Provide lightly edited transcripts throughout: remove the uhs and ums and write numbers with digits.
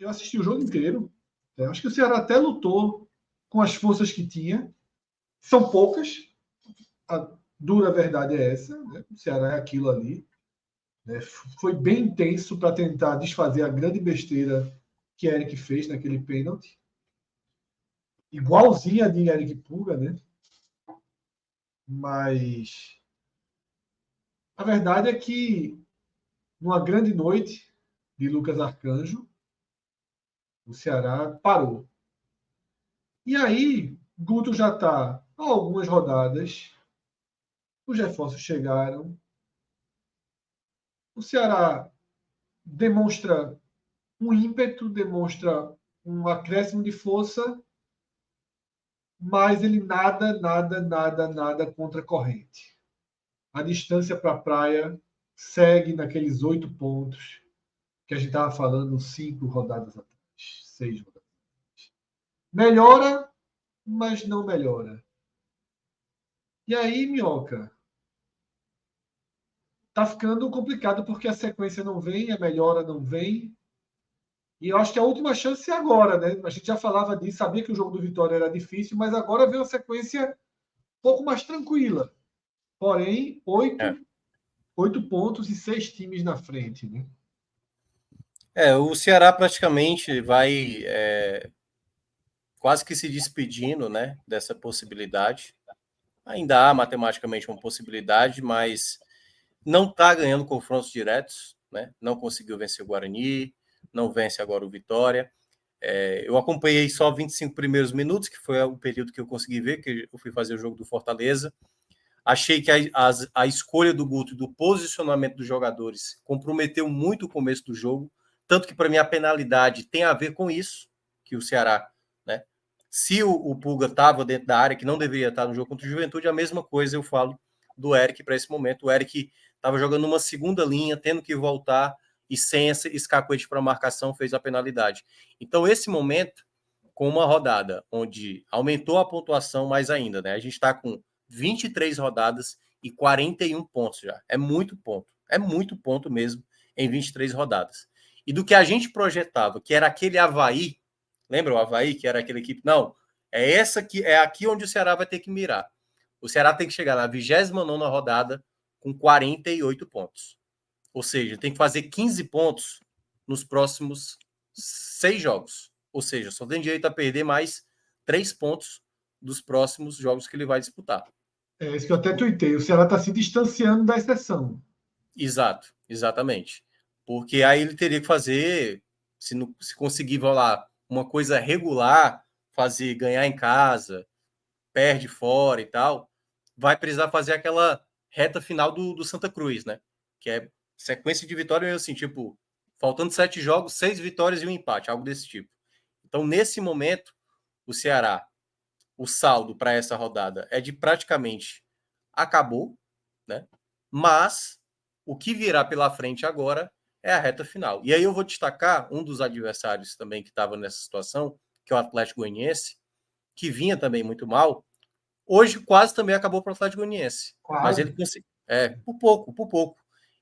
eu assisti o jogo inteiro. Acho que o Ceará até lutou com as forças que tinha. São poucas. A dura verdade é essa. Né? O Ceará é aquilo ali. Né? Foi bem intenso para tentar desfazer a grande besteira que Eric fez naquele pênalti. Igualzinha a de Eric Puga, né? Mas a verdade é que numa grande noite de Lucas Arcanjo, o Ceará parou. E aí, Guto já está há algumas rodadas, os reforços chegaram, o Ceará demonstra um ímpeto, demonstra um acréscimo de força, mas ele nada contra a corrente. A distância para a praia segue naqueles 8 pontos que a gente estava falando 5 rodadas atrás, 6 rodadas atrás. Melhora, mas não melhora. E aí, Minhoca, tá ficando complicado porque a sequência não vem, a melhora não vem. E eu acho que a última chance é agora, né? A gente já falava disso, sabia que o jogo do Vitória era difícil, mas agora vem uma sequência um pouco mais tranquila. Porém, 8 pontos e 6 times na frente, né? O Ceará praticamente vai quase que se despedindo, né, dessa possibilidade. Ainda há matematicamente uma possibilidade, mas não está ganhando confrontos diretos, né? Não conseguiu vencer o Guarani, não vence agora o Vitória. Eu acompanhei só 25 primeiros minutos, que foi o período que eu consegui ver, que eu fui fazer o jogo do Fortaleza. Achei que a escolha do Guto e do posicionamento dos jogadores comprometeu muito o começo do jogo, tanto que para mim a penalidade tem a ver com isso, que o Ceará, né? Se o Pulga estava dentro da área, que não deveria estar no jogo contra o Juventude, a mesma coisa eu falo do Eric para esse momento. O Eric estava jogando uma segunda linha, tendo que voltar e sem esse cacuete para marcação fez a penalidade. Então esse momento, com uma rodada onde aumentou a pontuação mais ainda, né? A gente está com 23 rodadas e 41 pontos já. É muito ponto mesmo em 23 rodadas. E do que a gente projetava, que era aquele Avaí, lembra o Avaí, que era aquela equipe? Não, é aqui onde o Ceará vai ter que mirar. O Ceará tem que chegar na 29ª rodada com 48 pontos. Ou seja, tem que fazer 15 pontos nos próximos 6 jogos. Ou seja, só tem direito a perder mais 3 pontos dos próximos jogos que ele vai disputar. É isso que eu até tuitei. O Ceará está se distanciando da exceção. Exatamente. Porque aí ele teria que fazer, se conseguir lá, uma coisa regular, fazer ganhar em casa, perde fora e tal, vai precisar fazer aquela reta final do Santa Cruz, né? Que é sequência de vitórias, assim, tipo, faltando 7 jogos, 6 vitórias e um empate, algo desse tipo. Então, nesse momento, o Ceará, o saldo para essa rodada é de praticamente acabou, né? Mas o que virá pela frente agora é a reta final. E aí eu vou destacar um dos adversários também que estava nessa situação, que é o Atlético Goianiense, que vinha também muito mal. Hoje quase também acabou para o Atlético Goianiense. Quase. Mas ele conseguiu. Por pouco.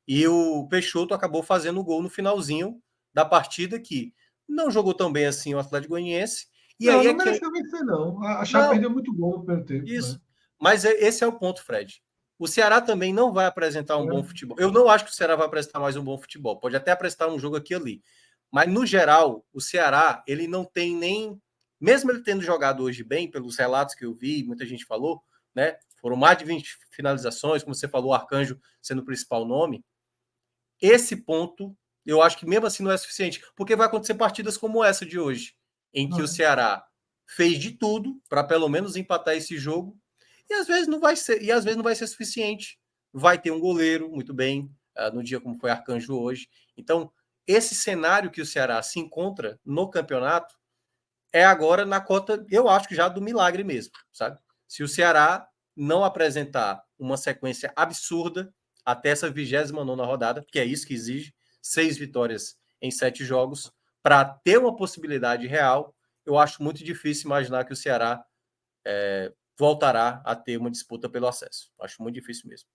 E o Peixoto acabou fazendo o gol no finalzinho da partida, que não jogou tão bem assim o Atlético Goianiense. E não, aí não mereceu vencer, não. A Chape perdeu muito gol no primeiro tempo. Isso. Né? Mas esse é o ponto, Fred. O Ceará também não vai apresentar um bom futebol. Eu não acho que o Ceará vai apresentar mais um bom futebol. Pode até apresentar um jogo aqui e ali. Mas, no geral, o Ceará, ele não tem nem... Mesmo ele tendo jogado hoje bem, pelos relatos que eu vi, muita gente falou, né? Foram mais de 20 finalizações, como você falou, o Arcanjo sendo o principal nome. Esse ponto, eu acho que mesmo assim não é suficiente. Porque vai acontecer partidas como essa de hoje, em que o Ceará fez de tudo para pelo menos empatar esse jogo, e às vezes não vai ser suficiente. Vai ter um goleiro, muito bem, no dia como foi Arcanjo hoje. Então, esse cenário que o Ceará se encontra no campeonato é agora na cota, eu acho que já do milagre mesmo, sabe? Se o Ceará não apresentar uma sequência absurda até essa 29ª rodada, que é isso que exige, 6 vitórias em 7 jogos, para ter uma possibilidade real, eu acho muito difícil imaginar que o Ceará voltará a ter uma disputa pelo acesso. Acho muito difícil mesmo.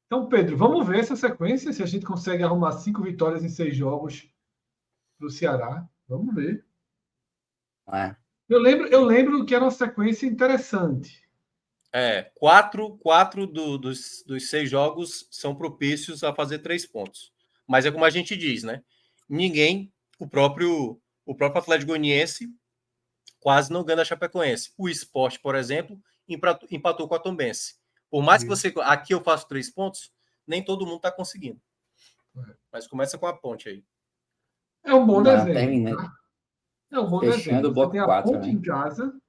Então, Pedro, vamos ver essa sequência, se a gente consegue arrumar 5 vitórias em 6 jogos para o Ceará. Vamos ver. É. Eu lembro que era uma sequência interessante. Quatro dos 6 jogos são propícios a fazer 3 pontos. Mas é como a gente diz, né? Ninguém, o próprio Atlético Goianiense quase não ganha a Chapecoense. O Sport, por exemplo, empatou com a Tombense. Por mais que você... Aqui eu faço 3 pontos, nem todo mundo está conseguindo. Mas começa com a Ponte aí. É um bom Não, desenho. termina. Tá? É um bom Fechando desenho. o Você bloco tem a 4, Ponte né? em casa,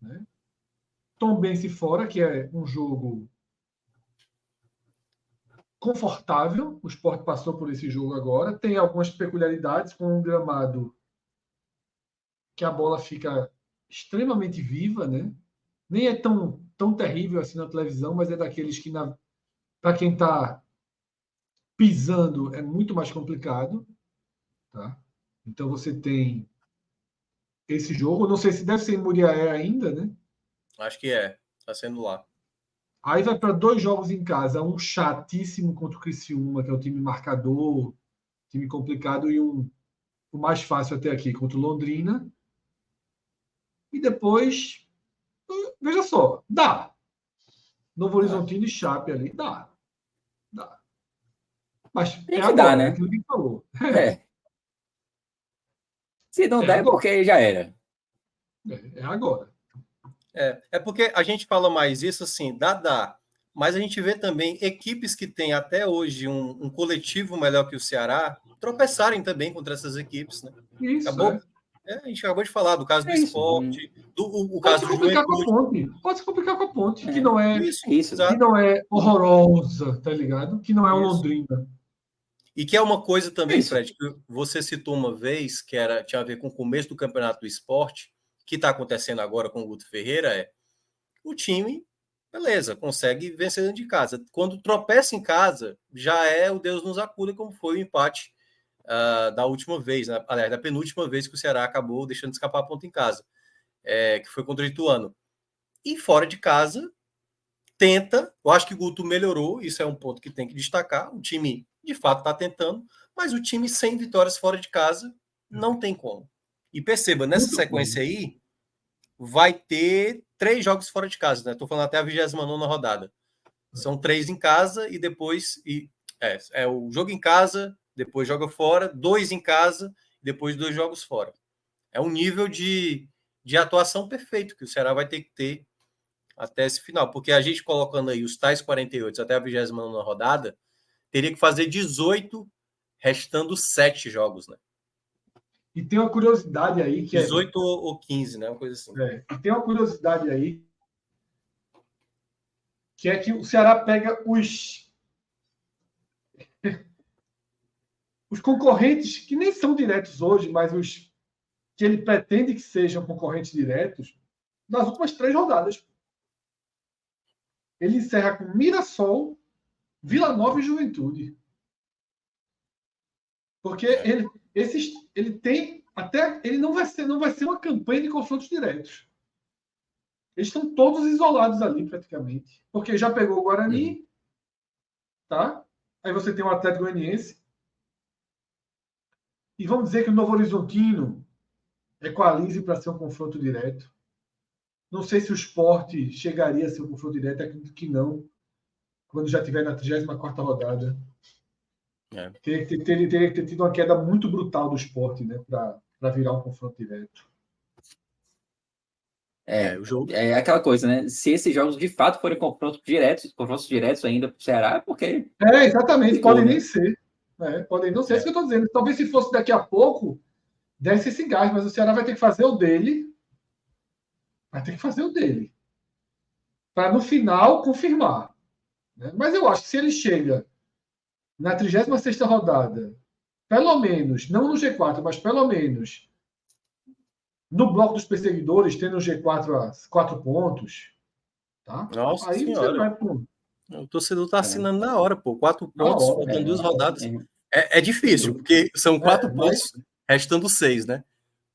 né? Tombense fora, que é um jogo confortável. O Sport passou por esse jogo agora. Tem algumas peculiaridades, com um gramado que a bola fica extremamente viva, né? Nem é tão terrível assim na televisão, mas é daqueles que, para quem está pisando, é muito mais complicado. Tá? Então você tem esse jogo. Não sei se deve ser em Muriaé ainda, né? Acho que é. Está sendo lá. Aí vai para 2 jogos em casa. Um chatíssimo contra o Criciúma, que é o time marcador, time complicado, e o mais fácil até aqui contra o Londrina. E depois, veja só, dá. Novo Horizontino e Chape ali, dá. Mas Tem é que dar, agora, é né? aquilo que falou. Se não der, é agora. porque já era. É agora. É porque a gente fala mais isso assim, dá. Mas a gente vê também equipes que têm até hoje um coletivo melhor que o Ceará tropeçarem também contra essas equipes, né? Isso, a gente acabou de falar do caso do isso. esporte, o Pode caso se do complicar com a Juventude. Ponte. Pode se complicar com a Ponte, que não é, Isso. que Exato. não é horrorosa, tá ligado? Que não é o Isso. Londrina. E que é uma coisa também, Isso. Fred, que você citou uma vez, que tinha a ver com o começo do Campeonato do Esporte, que está acontecendo agora com o Guto Ferreira, o time, beleza, consegue vencer dentro de casa. Quando tropeça em casa, já é o Deus nos acuda, como foi o empate da última vez, né? Aliás, da penúltima vez que o Ceará acabou deixando escapar a ponta em casa, que foi contra o Ituano. E fora de casa, tenta, eu acho que o Guto melhorou, isso é um ponto que tem que destacar, o time de fato está tentando, mas o time sem vitórias fora de casa não tem como. E perceba, nessa sequência aí, vai ter 3 jogos fora de casa, né? Estou falando até a 29ª rodada. São 3 em casa e depois... é o jogo em casa, depois joga fora, 2 em casa, depois 2 jogos fora. É um nível de atuação perfeito que o Ceará vai ter que ter até esse final, porque a gente colocando aí os tais 48 até a 29ª rodada, teria que fazer 18, restando 7 jogos, né? E tem uma curiosidade aí que 18 ou 15, né? Uma coisa assim. E tem uma curiosidade aí que é que o Ceará pega os concorrentes que nem são diretos hoje, mas os que ele pretende que sejam concorrentes diretos nas últimas 3 rodadas. Ele encerra com Mirassol, Vila Nova e Juventude. Porque ele tem até ele não vai ser uma campanha de confrontos diretos. Eles estão todos isolados ali praticamente, porque já pegou o Guarani, tá? Aí você tem o Atlético Goianiense. E vamos dizer que o Novo Horizontino equalize para ser um confronto direto. Não sei se o Sport chegaria a ser um confronto direto, acredito que não, quando já estiver na 34ª rodada. Teria que ter tido uma queda muito brutal do Sport, né, para virar um confronto direto. O jogo. É aquela coisa, né? Se esses jogos de fato forem confrontos diretos ainda para o Ceará, é porque. Exatamente, ficou, podem né? nem ser. Podem não ser, é isso que eu estou dizendo. Talvez se fosse daqui a pouco, desse esse gás, mas o Ceará vai ter que fazer o dele. Vai ter que fazer o dele. Para no final confirmar. Né? Mas eu acho que se ele chega na 36ª rodada, pelo menos, não no G4, mas pelo menos no bloco dos perseguidores, tendo o G4 a 4 pontos, tá? Nossa Aí senhora. você vai pro... O torcedor está assinando na hora, pô. 4 pontos, faltando 2 rodadas. É difícil, porque são 4 pontos, restando 6, né?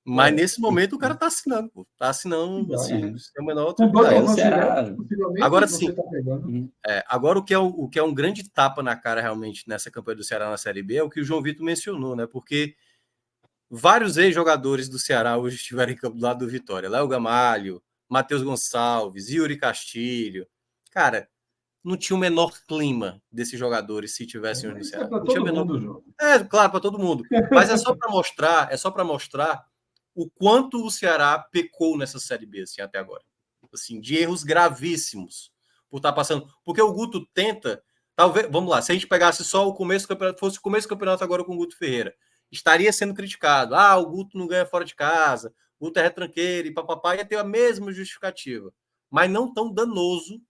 Mas nesse momento o cara tá assinando, pô. Tá assinando, assim, sem a menor com 2 tranquilidade. confrontos diretos, possivelmente, agora você sim. tá pegando. Agora o que é um grande tapa na cara realmente nessa campanha do Ceará na Série B é o que o João Vitor mencionou, né? Porque vários ex-jogadores do Ceará hoje estiveram em campo do lado do Vitória. Léo Gamalho, Matheus Gonçalves, Yuri Castilho. Cara, não tinha o menor clima desses jogadores se tivessem hoje no Isso Ceará. é para Não tinha todo o menor... mundo, João. Claro, para todo mundo. Mas é só para mostrar o quanto o Ceará pecou nessa Série B assim, até agora. Assim, de erros gravíssimos por estar passando. Porque o Guto tenta, talvez, vamos lá, se a gente pegasse só o começo do campeonato, fosse o começo do campeonato agora com o Guto Ferreira, estaria sendo criticado. O Guto não ganha fora de casa, o Guto é retranqueiro e papapá, ia ter a mesma justificativa. Mas não tão danoso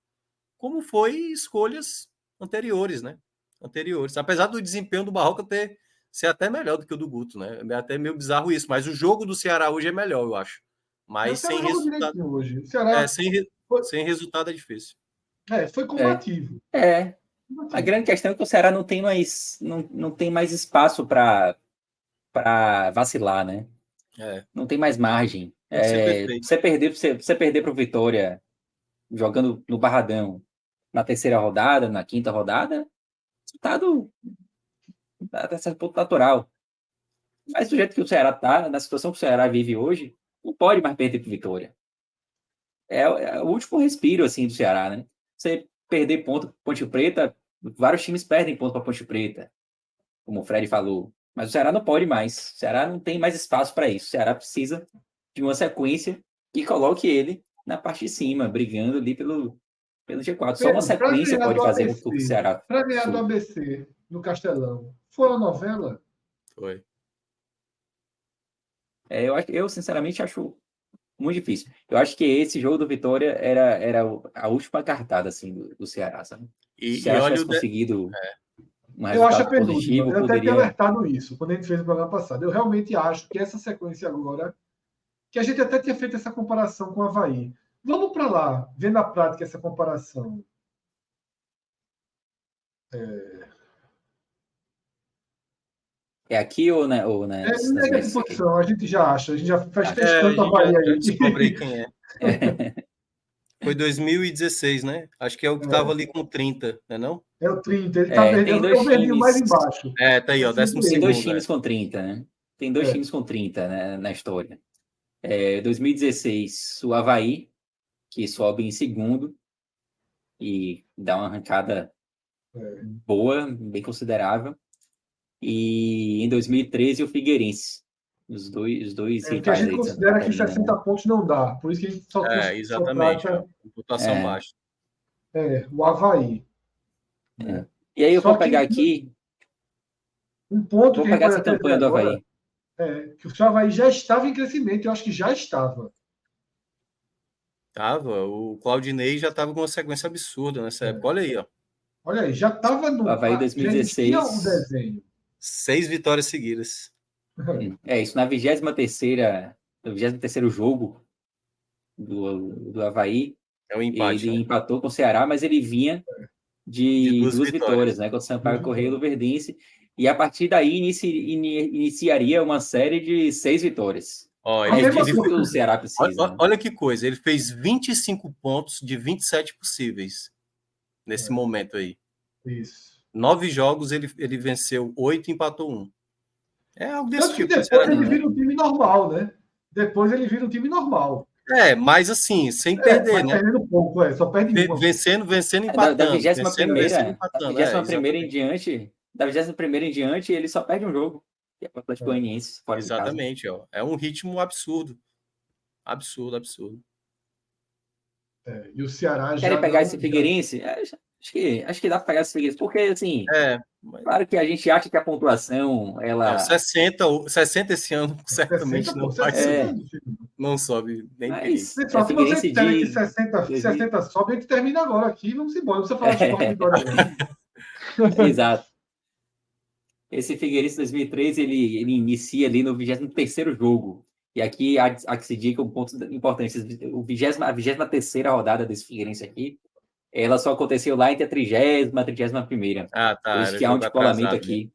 como foi escolhas anteriores, né? Anteriores. Apesar do desempenho do Barroca ser até melhor do que o do Guto, né? É até meio bizarro isso, mas o jogo do Ceará hoje é melhor, eu acho. Mas sem resultado. Hoje. O Ceará sem resultado é difícil. Foi combativo. A grande questão é que o Ceará não tem mais espaço para vacilar, né? Não tem mais margem. Você perder para o Vitória jogando no Barradão na terceira rodada, na quinta rodada, resultado até certo ponto natural. Mas do jeito que o Ceará está, na situação que o Ceará vive hoje, não pode mais perder para o Vitória. É o último respiro assim do Ceará, né? Você perder ponto para Ponte Preta, vários times perdem ponto para Ponte Preta, como o Fred falou. Mas o Ceará não pode mais. O Ceará não tem mais espaço para isso. O Ceará precisa de uma sequência que coloque ele na parte de cima, brigando ali pelo G4. Só uma sequência pode fazer com que o Ceará... Para ganhar do ABC no Castelão, foi uma novela? Foi. Eu sinceramente acho muito difícil. Eu acho que esse jogo do Vitória era a última cartada assim, do Ceará, sabe? Se o Ceará tivesse conseguido um resultado positivo, eu até tenho alertado isso quando a gente fez o programa passado. Eu realmente acho que essa sequência agora, que a gente até tinha feito essa comparação com o Avaí. Vamos para lá, ver na prática essa comparação. É aqui ou nas posição, a gente já acha. A gente já faz 3 cantos Avaí aí. Descobri quem é. Foi 2016, né? Acho que é o que estava ali com 30, né não? É o 30. Ele está perdendo o verdinho mais embaixo. Tá aí, ó, 12º. Tem 2 times com 30, né? Tem 2 times com 30, né, na história. 2016, o Avaí, que sobe em segundo e dá uma arrancada boa, bem considerável. E em 2013, o Figueirense. Os dois que a gente considera que 60 pontos não dá. Por isso que a gente só exatamente, trata... pontuação baixa. O Avaí. E aí eu vou pegar aqui... Um ponto vou que pegar essa campanha do Avaí. Que o Avaí já estava em crescimento. Eu acho que já estava. O Claudinei já estava com uma sequência absurda nessa época. Olha aí, ó. Olha aí, já estava no... O Avaí 2016. Já existia o desenho. 6 vitórias seguidas. Isso, na 23º jogo do Avaí. É um empate. Ele empatou com o Ceará, mas ele vinha de duas vitórias, né? Contra o Sampaio Corrêa e Luverdense. E a partir daí iniciaria uma série de 6 vitórias. É disso que o Ceará precisa. Olha que coisa, ele fez 25 pontos de 27 possíveis nesse momento aí. Isso. 9 jogos, ele venceu 8 e empatou 1. É algo desse tipo. Depois ele vira um time normal, né? Mas assim, sem perder, né? Perdendo pouco, só perde uma. Vencendo e empatando. Da 21ª em diante, ele só perde um jogo. Que é o Atlético Goianiense, fora de casa. Exatamente, ó. É um ritmo absurdo. Absurdo. E o Ceará já... Querem pegar esse Figueirense? Acho que dá para pegar esse Figueirense, porque assim... Claro que a gente acha que a pontuação, ela... 60 esse ano, certamente 60, não vai subir. Não sobe nem mas, se você disser que 60 sobe, a gente termina agora aqui, vamos embora. Não precisa falar de esporte agora, não. Exato. Esse Figueirense 2003, ele inicia ali no 23º jogo. E aqui há que se diga um ponto importante. A 23ª rodada desse Figueirense aqui, ela só aconteceu lá entre a 30ª e a 31ª. Tá. Por isso que há um descolamento aqui.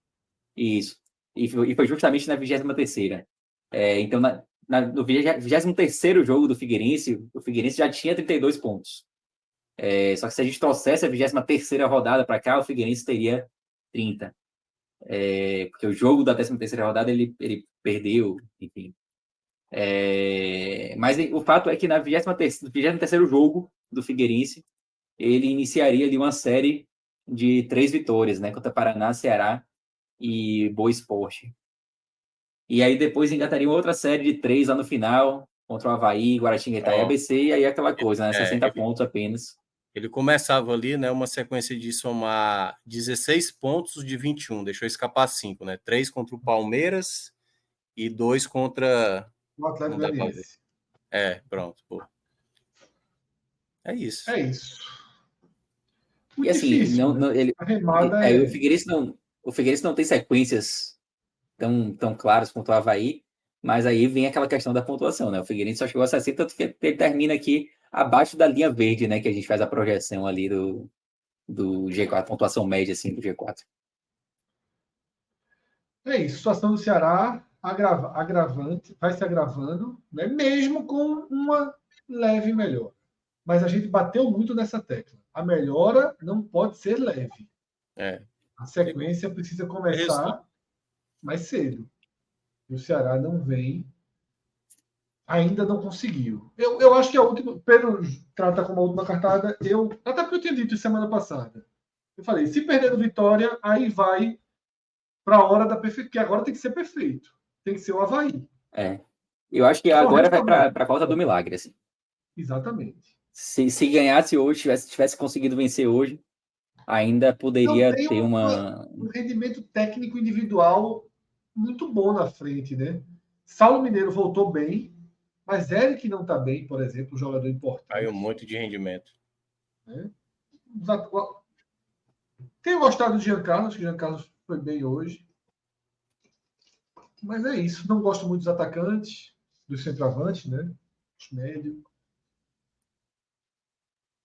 Isso. E foi justamente na 23ª. Então, no 23º jogo do Figueirense, o Figueirense já tinha 32 pontos. Só que se a gente trouxesse a 23ª rodada para cá, o Figueirense teria 30. porque o jogo da 13ª rodada ele perdeu, enfim. Mas o fato é que no 23º jogo do Figueirense, ele iniciaria ali uma série de 3 vitórias, né, contra Paraná, Ceará e Boa Esporte. E aí depois engataria outra série de 3 lá no final, contra o Avaí, Guaratinguetá e ABC, e aí aquela coisa, né, 60 pontos apenas. Ele começava ali, né, uma sequência de somar 16 pontos de 21, deixou escapar 5, né, 3 contra o Palmeiras e 2 contra o Atlético Goianiense. Pronto, pô. É isso. É isso. Muito e assim, difícil, né? A remada o Figueirense não tem sequências tão claras quanto o Avaí, mas aí vem aquela questão da pontuação, né? O Figueirense só chegou a 60, tanto que ele termina aqui abaixo da linha verde, né? Que a gente faz a projeção ali do G4, a pontuação média assim, do G4. É isso, a situação do Ceará agravante, vai se agravando, né? Mesmo com uma leve melhora. Mas a gente bateu muito nessa tecla. A melhora não pode ser leve. A sequência precisa começar mais cedo. E o Ceará não vem, ainda não conseguiu. Eu acho que a última, Pedro trata como a última cartada, até porque eu tinha dito semana passada. Eu falei, se perder o Vitória, aí vai para a hora da perfeição, que agora tem que ser perfeito. Tem que ser o Avaí. Eu acho que agora vai para a causa do milagre, assim. Exatamente. Se ganhasse hoje, tivesse conseguido vencer hoje, ainda poderia ter um rendimento técnico individual muito bom na frente, né? Saulo Mineiro voltou bem, mas Eric não está bem, por exemplo, um jogador importante. Caiu um monte de rendimento. Tenho gostado de Jean Carlos, que Jean Carlos foi bem hoje. Mas é isso. Não gosto muito dos atacantes, dos centroavantes, né? Os médios.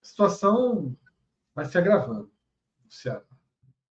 A situação vai se agravando no Ceará.